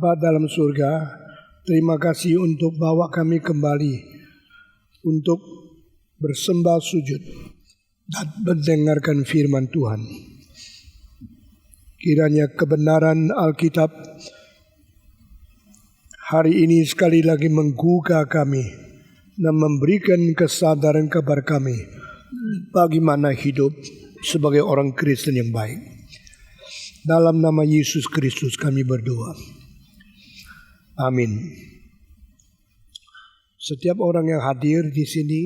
Bapa dalam surga, terima kasih untuk bawa kami kembali untuk bersembah sujud dan mendengarkan firman Tuhan. Kiranya kebenaran Alkitab hari ini sekali lagi menggugah kami dan memberikan kesadaran kepada kami bagaimana hidup sebagai orang Kristen yang baik. Dalam nama Yesus Kristus kami berdoa. Amin. Setiap orang yang hadir di sini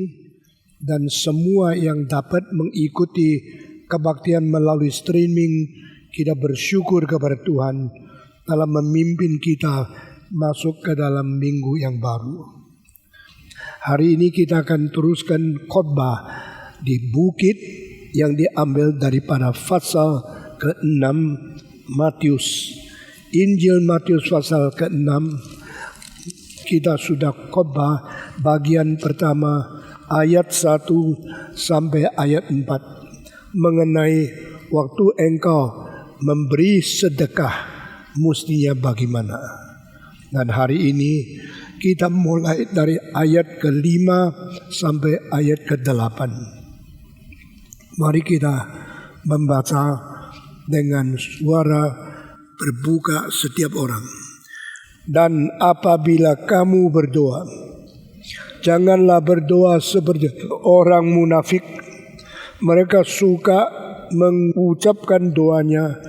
dan semua yang dapat mengikuti kebaktian melalui streaming, kita bersyukur kepada Tuhan dalam memimpin kita masuk ke dalam minggu yang baru. Hari ini kita akan teruskan khotbah di bukit yang diambil daripada pasal ke-6 Matius. Injil Matius pasal ke-6, kita sudah khotbah bagian pertama ayat 1 sampai ayat 4 mengenai waktu engkau memberi sedekah mestinya bagaimana. Dan hari ini kita mulai dari ayat ke-5 sampai ayat ke-8. Mari kita membaca dengan suara terbuka setiap orang. Dan apabila kamu berdoa, janganlah berdoa seperti orang munafik. Mereka suka mengucapkan doanya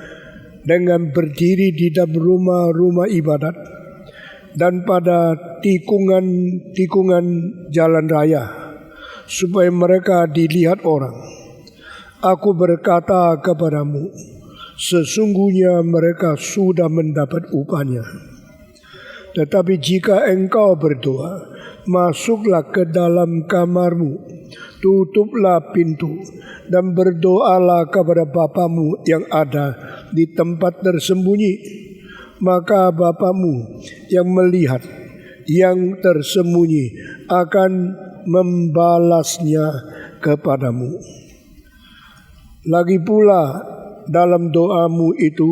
dengan berdiri di dalam rumah-rumah ibadat dan pada tikungan jalan raya, supaya mereka dilihat orang. Aku berkata kepadamu, sesungguhnya mereka sudah mendapat upahnya. Tetapi jika engkau berdoa, masuklah ke dalam kamarmu, tutuplah pintu, dan berdoalah kepada Bapamu yang ada di tempat tersembunyi. Maka Bapamu yang melihat yang tersembunyi akan membalasnya kepadamu. Lagi pula dalam doamu itu,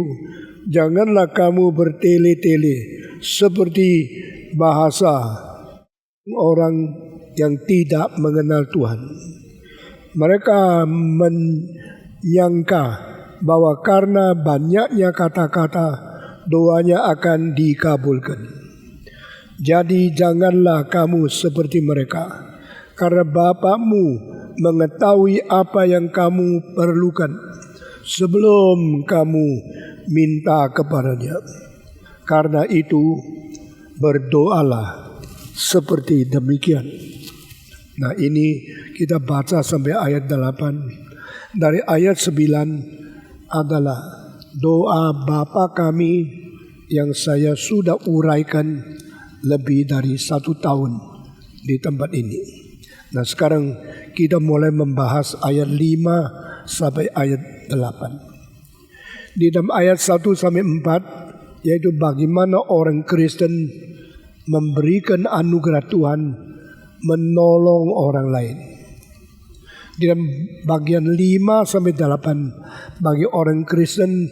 janganlah kamu bertele-tele seperti bahasa orang yang tidak mengenal Tuhan. Mereka menyangka bahwa karena banyaknya kata-kata, doanya akan dikabulkan. Jadi janganlah kamu seperti mereka, karena Bapamu mengetahui apa yang kamu perlukan sebelum kamu minta kepadanya. Karena itu berdoalah seperti demikian. Nah, ini kita baca sampai ayat 8. Dari ayat 9 adalah doa Bapa kami yang saya sudah uraikan lebih dari 1 tahun di tempat ini. Nah, sekarang kita mulai membahas ayat 5 sampai ayat 8. Di dalam ayat 1 sampai 4, yaitu bagaimana orang Kristen memberikan anugerah Tuhan menolong orang lain. Di dalam bagian 5 sampai 8, bagi orang Kristen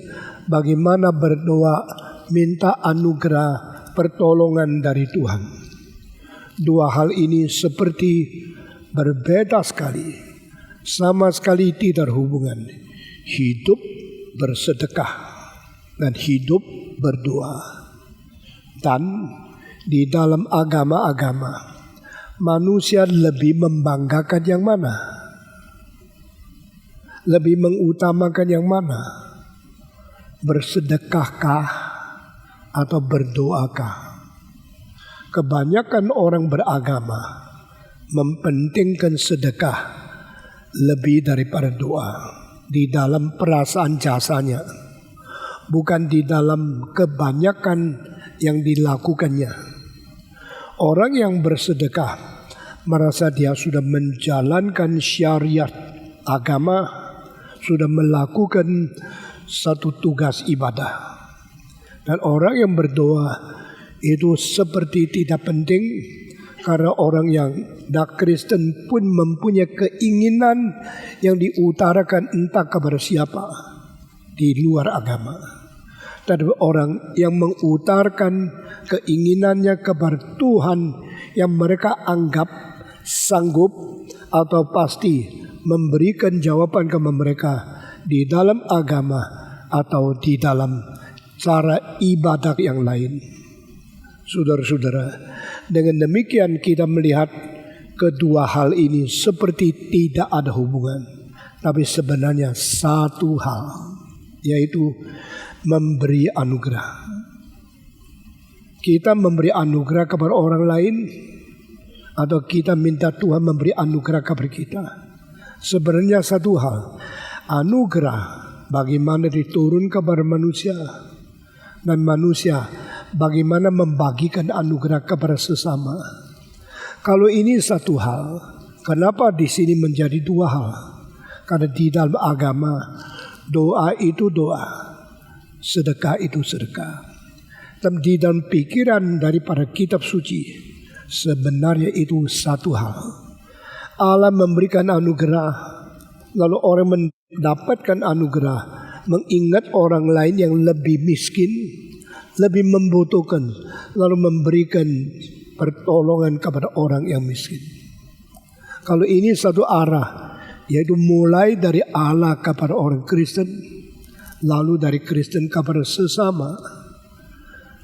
bagaimana berdoa minta anugerah pertolongan dari Tuhan. Dua hal ini seperti berbeda sekali, sama sekali tidak hubungan. Hidup bersedekah dan hidup berdoa. Dan di dalam agama-agama, manusia lebih membanggakan yang mana? Lebih mengutamakan yang mana? Bersedekahkah atau berdoakah? Kebanyakan orang beragama mempentingkan sedekah lebih daripada doa di dalam perasaan jasanya, bukan di dalam kebanyakan yang dilakukannya. Orang yang bersedekah merasa dia sudah menjalankan syariat agama, sudah melakukan satu tugas ibadah. Dan orang yang berdoa itu seperti tidak penting, karena orang yang tidak Kristen pun mempunyai keinginan yang diutarakan entah kepada siapa di luar agama. tetapi orang yang mengutarakan keinginannya kepada Tuhan yang mereka anggap sanggup atau pasti memberikan jawaban kepada mereka di dalam agama atau di dalam cara ibadah yang lain. Saudara-saudara, dengan demikian kita melihat kedua hal ini seperti tidak ada hubungan, tapi sebenarnya satu hal, yaitu memberi anugerah. Kita memberi anugerah kepada orang lain atau kita minta Tuhan memberi anugerah kepada kita. Sebenarnya satu hal, anugerah bagaimana diturun kepada manusia dan manusia bagaimana membagikan anugerah kepada sesama. Kalau ini satu hal, kenapa di sini menjadi dua hal? Karena di dalam agama doa itu doa, sedekah itu sedekah. Dan di dalam pikiran daripada kitab suci sebenarnya itu satu hal. Allah memberikan anugerah, lalu orang mendapatkan anugerah, mengingat orang lain yang lebih miskin, lebih membutuhkan, lalu memberikan pertolongan kepada orang yang miskin. Kalau ini satu arah, yaitu mulai dari Allah kepada orang Kristen, lalu dari Kristen kepada sesama.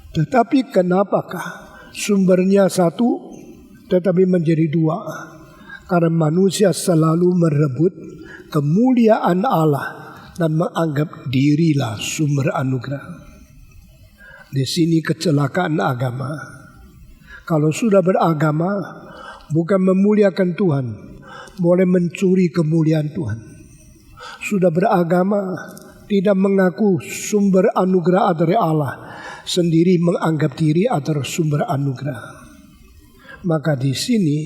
Tetapi kenapakah sumbernya satu tetapi menjadi dua? Karena manusia selalu merebut kemuliaan Allah dan menganggap dirilah sumber anugerah. Di sini kecelakaan agama. Kalau sudah beragama bukan memuliakan Tuhan, boleh mencuri kemuliaan Tuhan. Sudah beragama tidak mengaku sumber anugerah dari Allah, sendiri menganggap diri adalah sumber anugerah. Maka di sini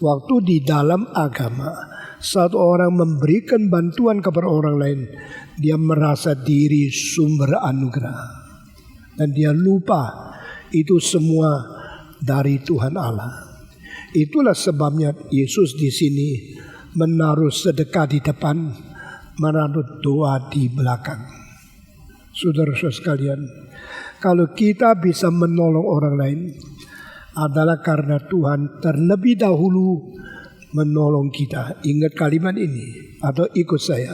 waktu di dalam agama satu orang memberikan bantuan kepada orang lain, dia merasa diri sumber anugerah dan dia lupa itu semua dari Tuhan Allah. Itulah sebabnya Yesus di sini menaruh sedekah di depan, menaruh doa di belakang. Saudara-saudara sekalian, kalau kita bisa menolong orang lain adalah karena Tuhan terlebih dahulu menolong kita. Ingat kalimat ini atau ikut saya.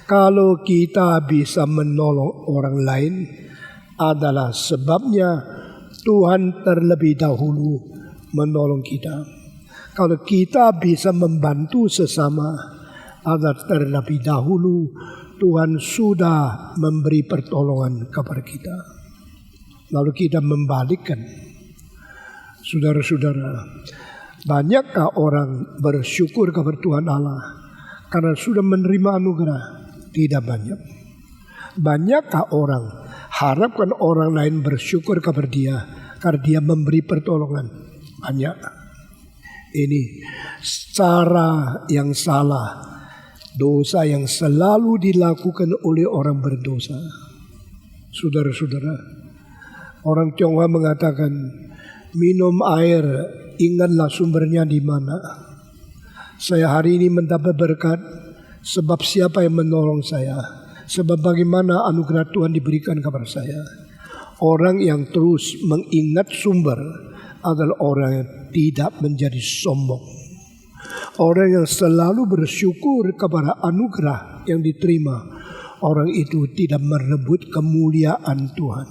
Kalau kita bisa menolong orang lain adalah sebabnya Tuhan terlebih dahulu menolong kita. Kalau kita bisa membantu sesama adalah terlebih dahulu Tuhan sudah memberi pertolongan kepada kita. Lalu kita membalikkan. Saudara-saudara, banyakkah orang bersyukur kepada Tuhan Allah karena sudah menerima anugerah? Tidak banyak. Banyakkah orang harapkan orang lain bersyukur kepada dia karena dia memberi pertolongan? Banyak. Ini cara yang salah, dosa yang selalu dilakukan oleh orang berdosa. Saudara-saudara, orang Tionghoa mengatakan, minum air, ingatlah sumbernya di mana. Saya hari ini mendapat berkat sebab siapa yang menolong saya, sebab bagaimana anugerah Tuhan diberikan kepada saya. Orang yang terus mengingat sumber adalah orang yang tidak menjadi sombong. Orang yang selalu bersyukur kepada anugerah yang diterima, orang itu tidak merebut kemuliaan Tuhan.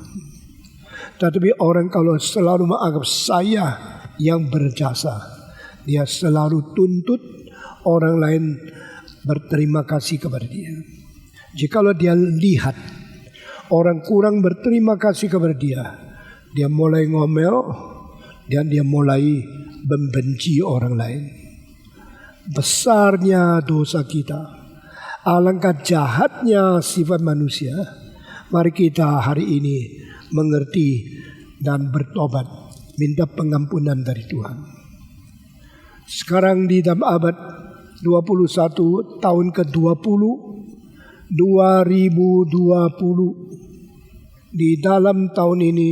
Tetapi orang kalau selalu menganggap saya yang berjasa, dia selalu tuntut orang lain berterima kasih kepada dia. Jikalau dia lihat orang kurang berterima kasih kepada dia, dia mulai ngomel dan dia mulai membenci orang lain. Besarnya dosa kita, alangkah jahatnya sifat manusia. Mari kita hari ini mengerti dan bertobat, minta pengampunan dari Tuhan. Sekarang di dalam abad 21, tahun ke-20, 2020, di dalam tahun ini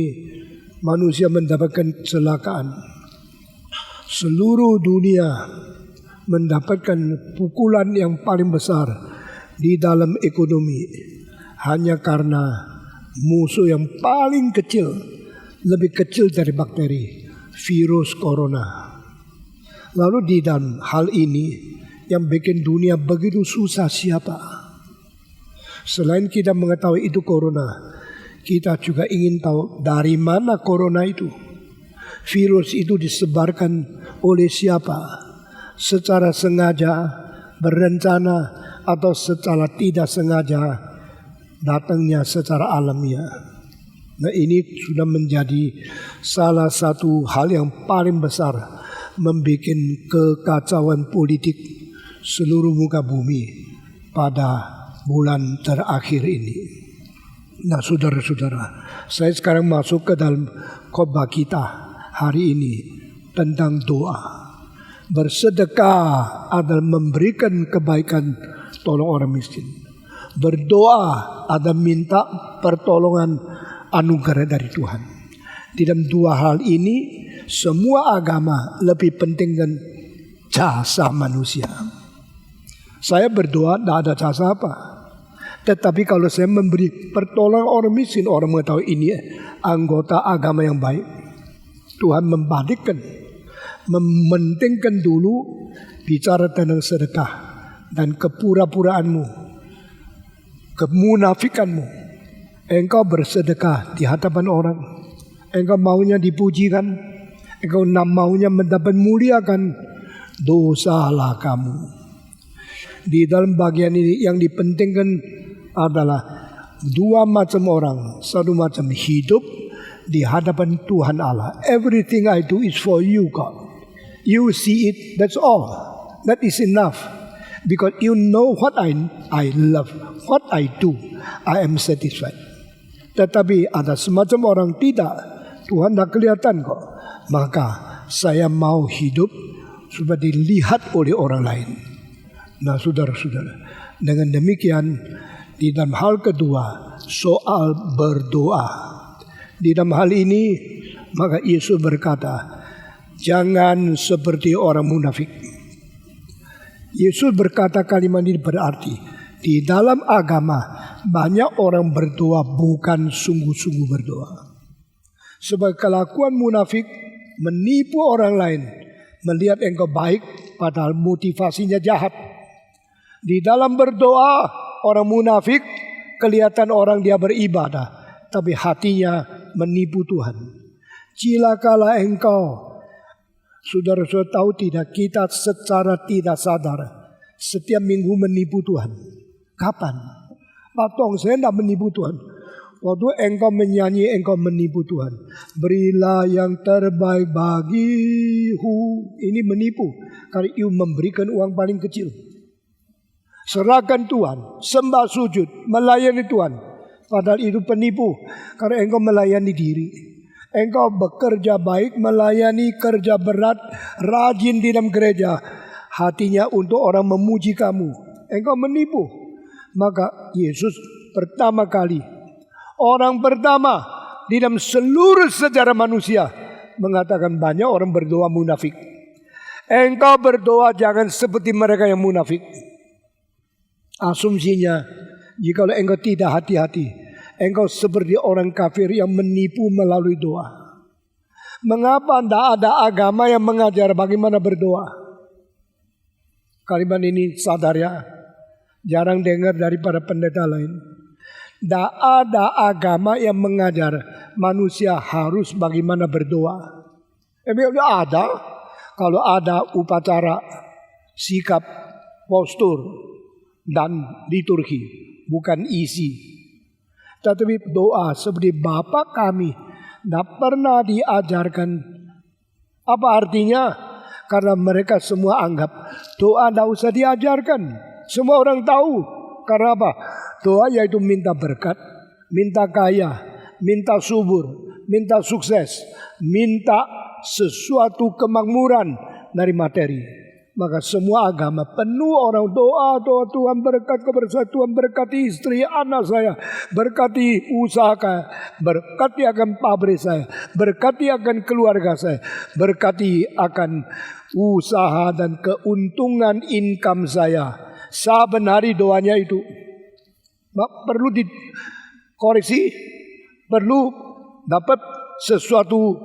manusia mendapatkan kecelakaan. Seluruh dunia mendapatkan pukulan yang paling besar di dalam ekonomi hanya karena musuh yang paling kecil, lebih kecil dari bakteri, virus corona. Lalu di dalam hal ini yang bikin dunia begitu susah siapa? Selain kita mengetahui itu corona, kita juga ingin tahu dari mana corona itu. Virus itu disebarkan oleh siapa? Secara sengaja, berencana, atau secara tidak sengaja datangnya secara alamiah. Nah, ini sudah menjadi salah satu hal yang paling besar membuat kekacauan politik seluruh muka bumi pada bulan terakhir ini. Nah, saudara-saudara, saya sekarang masuk ke dalam khotbah kita hari ini tentang doa. Bersedekah adalah memberikan kebaikan, tolong orang miskin. Berdoa adalah minta pertolongan anugerah dari Tuhan. Di dalam dua hal ini, semua agama lebih penting dan jasa manusia. Saya berdoa tidak ada jasa apa. Tetapi kalau saya memberi pertolongan orang miskin, orang mengetahui ini anggota agama yang baik. Tuhan membalikkan, mementingkan dulu bicara tentang sedekah dan kepura-puraanmu, kemunafikanmu. Engkau bersedekah di hadapan orang, engkau maunya dipujikan, engkau maunya mendapat muliakan, dosalah kamu. Di dalam bagian ini yang dipentingkan adalah dua macam orang. Satu macam hidup di hadapan Tuhan Allah. Everything I do is for you, God. You see it, that's all. That is enough. Because you know what I love, what I do, I am satisfied. Tetapi ada semacam orang tidak, Tuhan tidak kelihatan kok. Maka saya mau hidup supaya dilihat oleh orang lain. Nah, saudara-saudara, dengan demikian di dalam hal kedua soal berdoa. Di dalam hal ini maka Yesus berkata, jangan seperti orang munafik. Yesus berkata kalimat ini berarti di dalam agama banyak orang berdoa bukan sungguh-sungguh berdoa. Sebab kelakuan munafik menipu orang lain, melihat engkau baik padahal motivasinya jahat. Di dalam berdoa orang munafik kelihatan orang dia beribadah, tapi hatinya menipu Tuhan. Cilakalah engkau. Saudara-saudara tahu tidak, kita secara tidak sadar setiap minggu menipu Tuhan. Kapan? Patong saya tidak menipu Tuhan. Waktu engkau menyanyi, engkau menipu Tuhan. Berilah yang terbaik bagiku. Ini menipu. Karena you memberikan uang paling kecil. Serahkan Tuhan, sembah sujud, melayani Tuhan. Padahal itu penipu. Karena engkau melayani diri. Engkau bekerja baik, melayani kerja berat, rajin di dalam gereja. Hatinya untuk orang memuji kamu. Engkau menipu. Maka Yesus pertama kali, orang pertama di dalam seluruh sejarah manusia mengatakan banyak orang berdoa munafik. Engkau berdoa jangan seperti mereka yang munafik. Asumsinya, jikalau engkau tidak hati-hati, engkau seperti orang kafir yang menipu melalui doa. Mengapa tidak ada agama yang mengajar bagaimana berdoa? Kalimat ini sadar ya, jarang dengar dari para pendeta lain. Tidak ada agama yang mengajar manusia harus bagaimana berdoa. Ada, kalau ada upacara, sikap, postur, dan liturgi, bukan isi. Tetapi doa seperti Bapa kami tidak pernah diajarkan. Apa artinya? Karena mereka semua anggap doa tidak usah diajarkan. Semua orang tahu. Karena apa? Doa yaitu minta berkat, minta kaya, minta subur, minta sukses, minta sesuatu kemakmuran dari materi. Maka semua agama penuh orang doa Tuhan berkat kepada saya, Tuhan berkati istri anak saya, berkati usaha saya, berkati akan pabrik saya, berkati akan keluarga saya, berkati akan usaha dan keuntungan income saya. Saben hari doanya itu perlu dikoreksi, perlu dapat sesuatu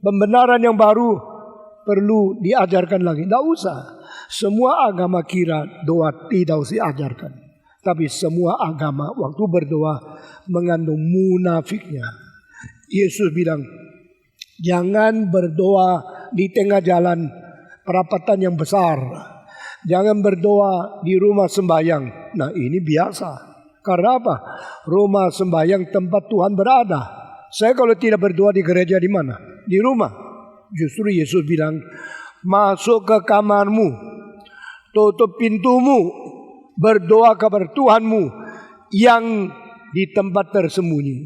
pembenaran yang baru, perlu diajarkan lagi. Tidak usah. Semua agama kira doa tidak usah diajarkan. Tapi semua agama waktu berdoa mengandung munafiknya. Yesus bilang, jangan berdoa di tengah jalan perapatan yang besar. Jangan berdoa di rumah sembahyang. Nah, ini biasa. Karena apa? Rumah sembahyang tempat Tuhan berada. Saya kalau tidak berdoa di gereja di mana? Di rumah. Justru Yesus bilang, masuk ke kamarmu, tutup pintumu, berdoa kepada Tuhanmu yang di tempat tersembunyi.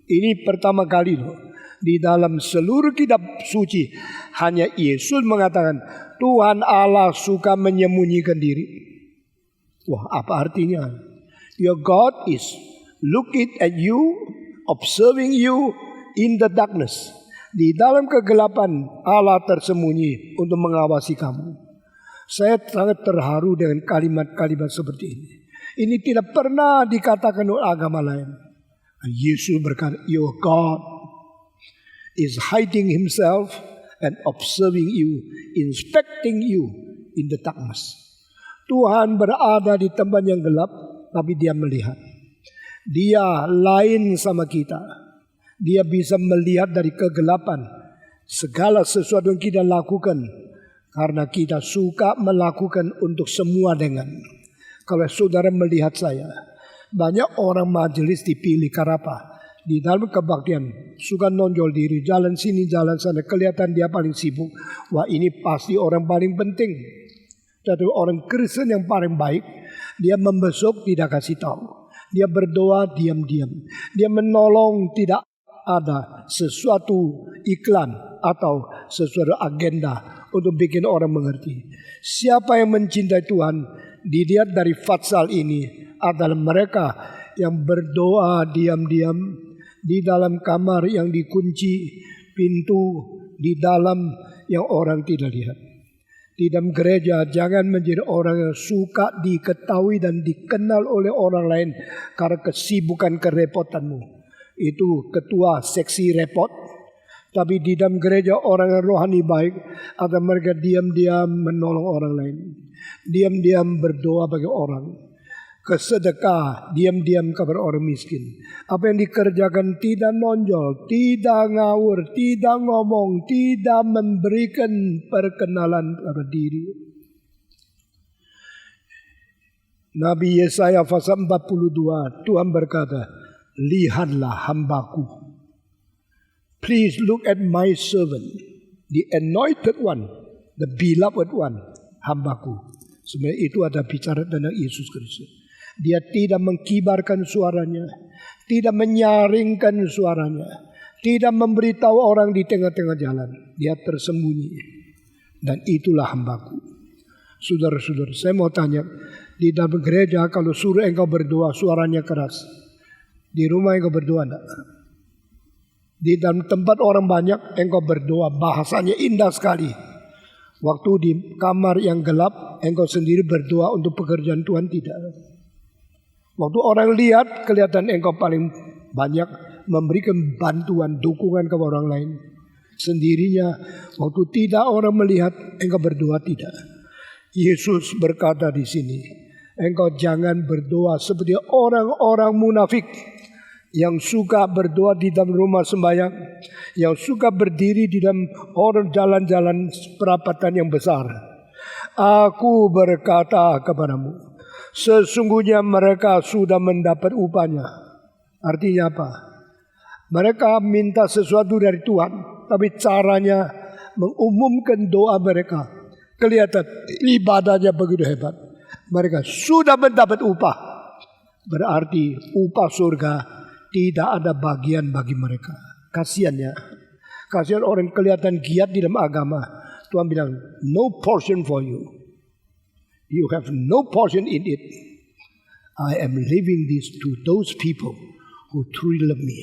Ini pertama kali loh. Di dalam seluruh kitab suci hanya Yesus mengatakan Tuhan Allah suka menyembunyikan diri. Wah, apa artinya? Your God is looking at you, observing you in the darkness. Di dalam kegelapan Allah tersembunyi untuk mengawasi kamu. Saya sangat terharu dengan kalimat-kalimat seperti ini. Ini tidak pernah dikatakan oleh agama lain. Yesus berkata, your God is hiding himself and observing you, inspecting you in the darkness. Tuhan berada di tempat yang gelap, tapi dia melihat. Dia lain sama kita. Dia bisa melihat dari kegelapan segala sesuatu yang kita lakukan, karena kita suka melakukan untuk semua dengan. Kalau saudara melihat saya, banyak orang majelis dipilih karena apa? Di dalam kebaktian suka nonjol diri, jalan sini jalan sana, kelihatan dia paling sibuk. Wah, ini pasti orang paling penting. Jadi orang Kristen yang paling baik, dia membesuk tidak kasih tahu. Dia berdoa diam-diam. Dia menolong, tidak ada sesuatu iklan atau sesuatu agenda untuk bikin orang mengerti. Siapa yang mencintai Tuhan, dilihat dari fatsal ini adalah mereka yang berdoa diam-diam di dalam kamar yang dikunci, pintu di dalam yang orang tidak lihat. Di dalam gereja jangan menjadi orang yang suka diketahui dan dikenal oleh orang lain karena kesibukan kerepotanmu. Itu ketua seksi repot. Tapi di dalam gereja orang yang rohani baik, ada mereka diam-diam menolong orang lain. Diam-diam berdoa bagi orang. Kesedekah, diam-diam kepada orang miskin. Apa yang dikerjakan tidak nonjol, tidak ngawur, tidak ngomong, tidak memberikan perkenalan pada diri. Nabi Yesaya pasal 42, Tuhan berkata, lihatlah hambaku. Please look at my servant, the anointed one, the beloved one, hambaku. Sebenarnya itu ada bicara tentang Yesus Kristus. Dia tidak mengkibarkan suaranya, tidak menyaringkan suaranya, tidak memberitahu orang di tengah-tengah jalan. Dia tersembunyi. Dan itulah hambaku. Saudara-saudara, saya mau tanya, di dalam gereja kalau suruh engkau berdoa suaranya keras, di rumah engkau berdoa enggak? Di dalam tempat orang banyak engkau berdoa, bahasanya indah sekali. Waktu di kamar yang gelap engkau sendiri berdoa untuk pekerjaan Tuhan, tidak. Waktu orang lihat, kelihatan engkau paling banyak memberikan bantuan, dukungan kepada orang lain. Sendirinya, waktu tidak orang melihat, engkau berdoa tidak. Yesus berkata di sini, engkau jangan berdoa seperti orang-orang munafik yang suka berdoa di dalam rumah sembahyang, yang suka berdiri di dalam orang jalan-jalan perapatan yang besar. Aku berkata kepadamu, sesungguhnya mereka sudah mendapat upahnya. Artinya apa? Mereka minta sesuatu dari Tuhan, tapi caranya mengumumkan doa mereka. Kelihatan ibadahnya begitu hebat. Mereka sudah mendapat upah. Berarti upah surga tidak ada bagian bagi mereka. Kasiannya. Kasihan orang kelihatan giat di dalam agama. Tuhan bilang, no portion for you. You have no portion in it. I am leaving this to those people who truly love me.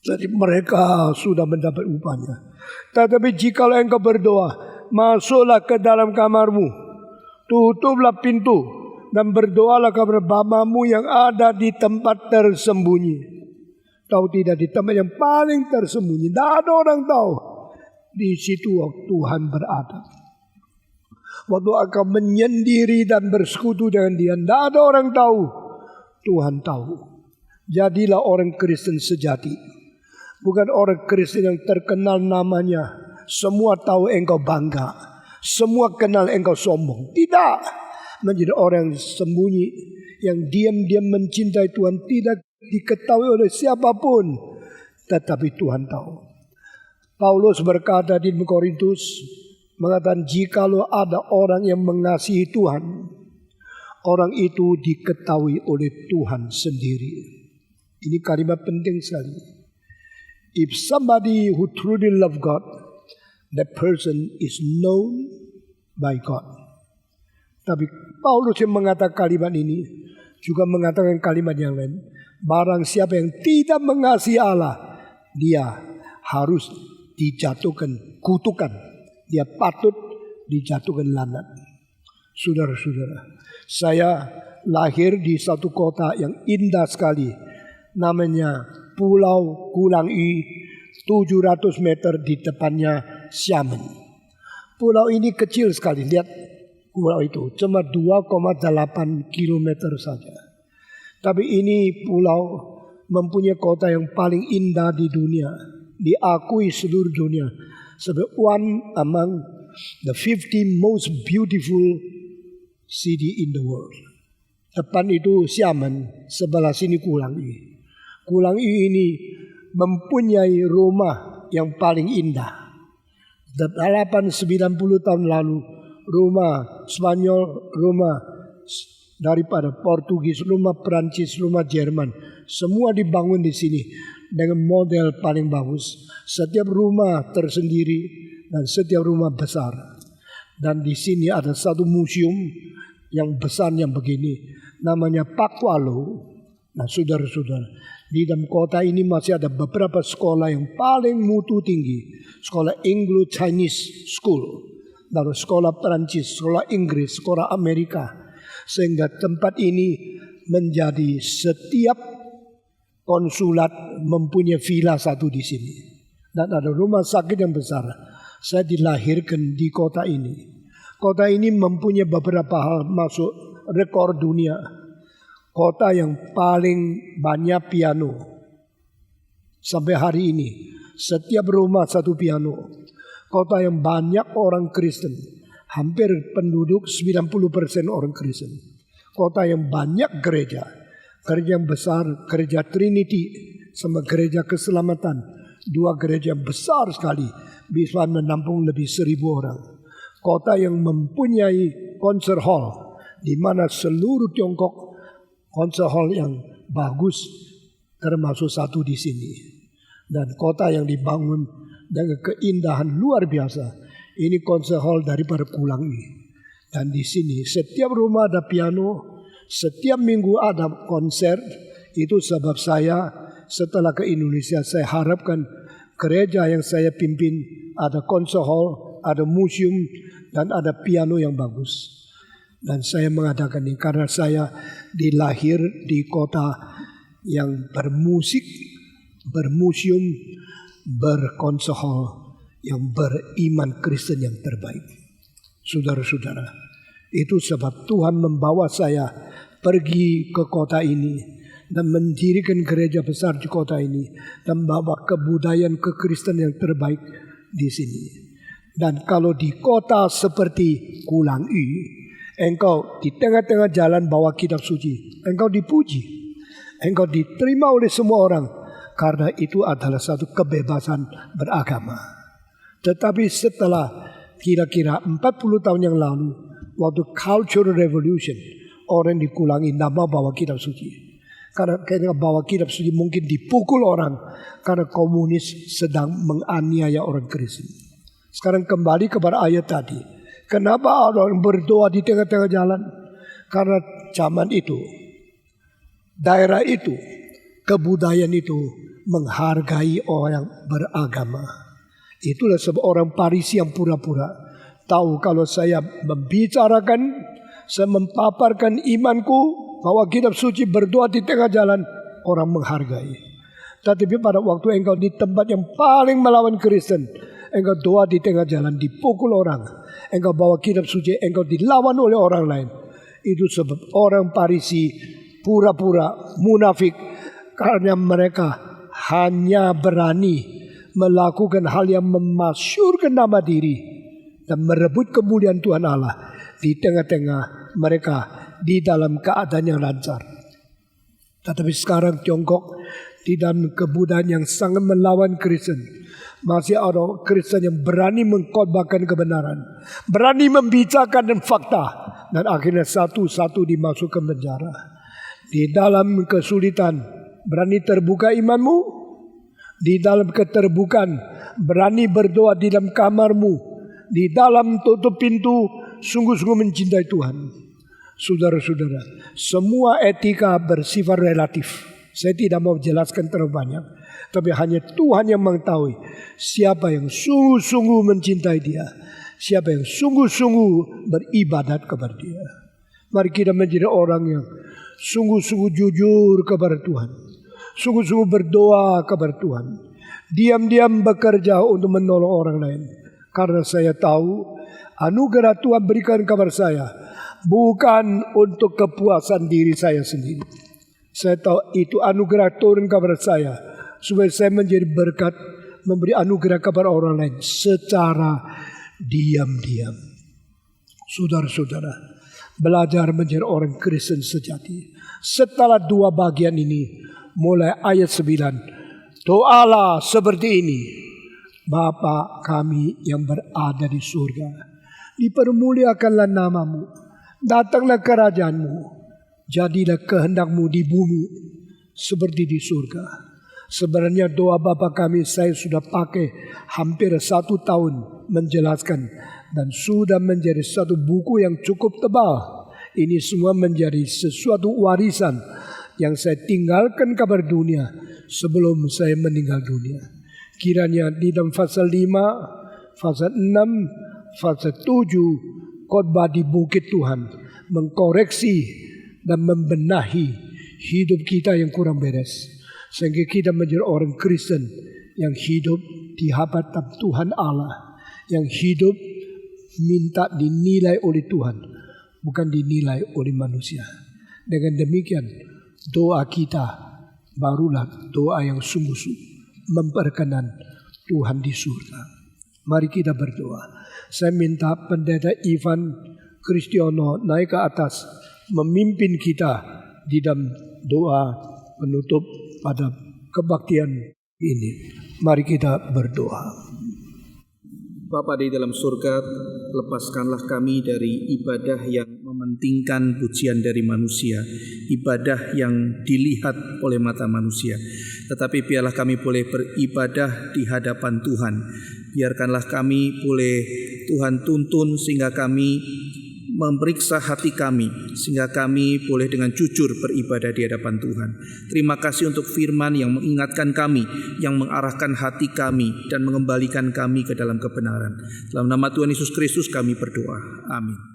Jadi mereka sudah mendapat upahnya. Tetapi jika engkau berdoa, masuklah ke dalam kamarmu, tutuplah pintu, dan berdoalah kepada Bapamu yang ada di tempat tersembunyi. Tahu tidak, di tempat yang paling tersembunyi, tidak ada orang tahu. Di situ Tuhan berada. Waktu engkau menyendiri dan bersekutu dengan Dia, tidak ada orang tahu. Tuhan tahu. Jadilah orang Kristen sejati. Bukan orang Kristen yang terkenal namanya. Semua tahu engkau bangga. Semua kenal engkau sombong. Tidak. Menjadi orang yang sembunyi, yang diam-diam mencintai Tuhan, tidak diketahui oleh siapapun, tetapi Tuhan tahu. Paulus berkata di Korintus, mengatakan jikalau ada orang yang mengasihi Tuhan, orang itu diketahui oleh Tuhan sendiri. Ini kalimat penting sekali. If somebody who truly love God, that person is known by God. Tapi Paulus yang mengatakan kalimat ini juga mengatakan kalimat yang lain. Barang siapa yang tidak mengasihi Allah, dia harus dijatuhkan kutukan. Dia patut dijatuhkan laknat. Saudara-saudara, saya lahir di satu kota yang indah sekali. Namanya Pulau Kulangi, 700 meter di depannya Xiamen. Pulau ini kecil sekali, lihat pulau itu cuma 2,8 kilometer saja. Tapi ini pulau mempunyai kota yang paling indah di dunia. Diakui seluruh dunia sebagai one among the 50 most beautiful city in the world. Depan itu Xiamen, sebelah sini Kulangi. Kulangi ini mempunyai rumah yang paling indah. 90 tahun lalu rumah Spanyol, rumah daripada Portugis, rumah Perancis, rumah Jerman, semua dibangun di sini dengan model paling bagus. Setiap rumah tersendiri dan setiap rumah besar. Dan di sini ada satu museum yang besar yang begini, namanya Pakualo. Nah, saudara-saudara, di dalam kota ini masih ada beberapa sekolah yang paling mutu tinggi. Sekolah Anglo-Chinese School, lalu sekolah Perancis, sekolah Inggris, sekolah Amerika. Sehingga tempat ini menjadi setiap konsulat mempunyai villa satu di sini. Dan ada rumah sakit yang besar. Saya dilahirkan di kota ini. Kota ini mempunyai beberapa hal masuk rekor dunia. Kota yang paling banyak piano. Sampai hari ini. Setiap rumah satu piano. Kota yang banyak orang Kristen. Hampir penduduk 90% orang Kristen. Kota yang banyak gereja. Gereja yang besar, gereja Trinity sama gereja Keselamatan. Dua gereja besar sekali. Bisa menampung lebih 1.000 orang. Kota yang mempunyai concert hall. Di mana seluruh Tiongkok concert hall yang bagus termasuk satu di sini. Dan kota yang dibangun dengan keindahan luar biasa. Ini concert hall daripada Kulangi. Dan di sini setiap rumah ada piano, setiap minggu ada konser. Itu sebab saya setelah ke Indonesia, saya harapkan gereja yang saya pimpin ada concert hall, ada museum, dan ada piano yang bagus. Dan saya mengatakan ini karena saya dilahir di kota yang bermusik, bermuseum, berkonser hall, yang beriman Kristen yang terbaik. Saudara-saudara, itu sebab Tuhan membawa saya pergi ke kota ini dan mendirikan gereja besar di kota ini dan membawa kebudayaan kekristen yang terbaik di sini. Dan kalau di kota seperti Kulangi, engkau di tengah-tengah jalan bawa kitab suci, engkau dipuji, engkau diterima oleh semua orang karena itu adalah satu kebebasan beragama. Tetapi setelah kira-kira 40 tahun yang lalu, waktu Cultural Revolution, orang di Kulangi tidak mau bawa kitab suci. Karena bawa kitab suci mungkin dipukul orang karena komunis sedang menganiaya orang Kristen. Sekarang kembali kepada ayat tadi. Kenapa orang berdoa di tengah-tengah jalan? Karena zaman itu, daerah itu, kebudayaan itu menghargai orang beragama. Itulah sebab orang Parisi yang pura-pura tahu kalau saya membicarakan, saya mempaparkan imanku, bawa kitab suci, berdoa di tengah jalan, orang menghargai. Tetapi pada waktu engkau di tempat yang paling melawan Kristen, engkau doa di tengah jalan, dipukul orang, engkau bawa kitab suci, engkau dilawan oleh orang lain. Itu sebab orang Farisi pura-pura munafik, karena mereka hanya berani melakukan hal yang memasyurkan nama diri dan merebut kemuliaan Tuhan Allah di tengah-tengah mereka di dalam keadaan yang lancar. Tetapi sekarang Tiongkok di dalam kebudayaan yang sangat melawan Kristen, masih ada Kristen yang berani mengkhotbahkan kebenaran, berani membicarakan dan fakta, dan akhirnya satu-satu dimasukkan penjara. Di dalam kesulitan, berani terbuka imanmu. Di dalam keterbukaan, berani berdoa di dalam kamarmu. Di dalam tutup pintu, sungguh-sungguh mencintai Tuhan. Saudara-saudara, semua etika bersifat relatif. Saya tidak mau jelaskan terlalu banyak, tapi hanya Tuhan yang mengetahui siapa yang sungguh-sungguh mencintai Dia, siapa yang sungguh-sungguh beribadat kepada Dia. Mari kita menjadi orang yang sungguh-sungguh jujur kepada Tuhan, sungguh-sungguh berdoa kepada Tuhan, diam-diam bekerja untuk menolong orang lain. Karena saya tahu anugerah Tuhan berikan kepada saya bukan untuk kepuasan diri saya sendiri. Saya tahu itu anugerah turun kepada saya supaya saya menjadi berkat, memberi anugerah kepada orang lain secara diam-diam. Saudara-saudara, belajar menjadi orang Kristen sejati. Setelah dua bagian ini, mulai ayat 9, doalah seperti ini: Bapa kami yang berada di surga, dipermuliakanlah namamu, datanglah kerajaanmu, jadilah kehendakmu di bumi seperti di surga. Sebenarnya doa Bapa kami saya sudah pakai hampir 1 tahun menjelaskan, dan sudah menjadi satu buku yang cukup tebal. Ini semua menjadi sesuatu warisan yang saya tinggalkan kepada dunia sebelum saya meninggal dunia. Kiranya di dalam pasal 5, pasal 6, pasal 7 khotbah di bukit Tuhan mengkoreksi dan membenahi hidup kita yang kurang beres, sehingga kita menjadi orang Kristen yang hidup di hadapan Tuhan Allah, yang hidup minta dinilai oleh Tuhan, bukan dinilai oleh manusia. Dengan demikian doa kita barulah doa yang sungguh-sungguh memperkenan Tuhan di surga. Mari kita berdoa. Saya minta Pendeta Ivan Kristiono naik ke atas memimpin kita di dalam doa penutup pada kebaktian ini. Mari kita berdoa. Bapa di dalam surga, lepaskanlah kami dari ibadah yang mementingkan pujian dari manusia, ibadah yang dilihat oleh mata manusia. Tetapi biarlah kami boleh beribadah di hadapan Tuhan. Biarkanlah kami boleh Tuhan tuntun sehingga kami memeriksa hati kami, sehingga kami boleh dengan jujur beribadah di hadapan Tuhan. Terima kasih untuk firman yang mengingatkan kami, yang mengarahkan hati kami dan mengembalikan kami ke dalam kebenaran. Dalam nama Tuhan Yesus Kristus kami berdoa. Amin.